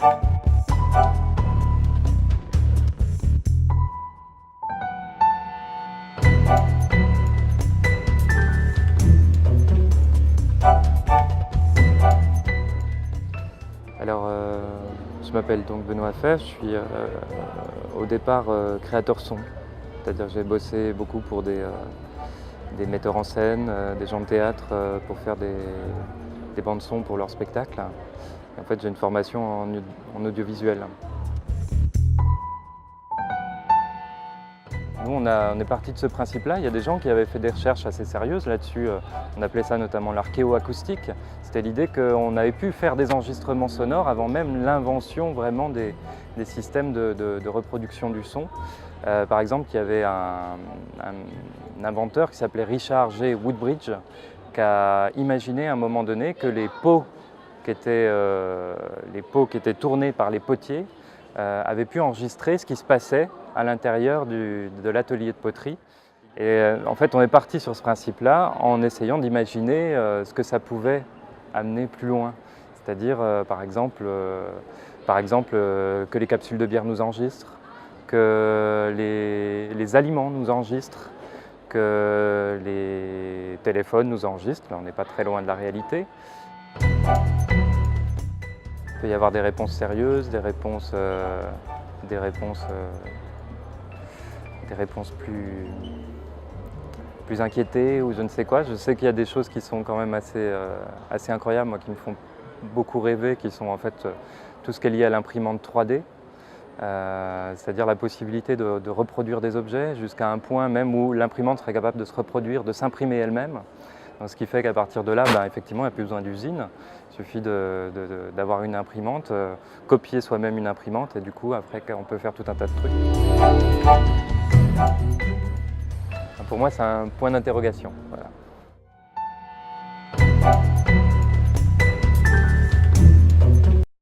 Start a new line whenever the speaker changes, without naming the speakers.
Alors, je m'appelle donc Benoît Fèvre, je suis au départ créateur son. C'est-à-dire que j'ai bossé beaucoup pour des metteurs en scène, des gens de théâtre pour faire des bandes son pour leurs spectacles. Et en fait, j'ai une formation en audiovisuel. Nous, on est parti de ce principe-là. Il y a des gens qui avaient fait des recherches assez sérieuses là-dessus. On appelait ça notamment l'archéoacoustique. C'était l'idée qu'on avait pu faire des enregistrements sonores avant même l'invention vraiment des systèmes de reproduction du son. Par exemple, il y avait un inventeur qui s'appelait Richard G. Woodbridge qui a imaginé à un moment donné que les pots qui étaient tournés par les potiers avaient pu enregistrer ce qui se passait à l'intérieur de l'atelier de poterie. Et en fait, on est parti sur ce principe-là en essayant d'imaginer ce que ça pouvait amener plus loin. C'est-à-dire, par exemple, que les capsules de bière nous enregistrent, que les aliments nous enregistrent, que les téléphones nous enregistrent. Là, on n'est pas très loin de la réalité. Il peut y avoir des réponses sérieuses, des réponses plus inquiétées ou je ne sais quoi. Je sais qu'il y a des choses qui sont quand même assez incroyables, moi, qui me font beaucoup rêver, qui sont en fait tout ce qui est lié à l'imprimante 3D. C'est-à-dire la possibilité de reproduire des objets jusqu'à un point même où l'imprimante serait capable de se reproduire, de s'imprimer elle-même. Donc, ce qui fait qu'à partir de là, effectivement, il n'y a plus besoin d'usine. Il suffit d'avoir une imprimante, copier soi-même une imprimante et du coup, après, on peut faire tout un tas de trucs. Pour moi, c'est un point d'interrogation. Voilà.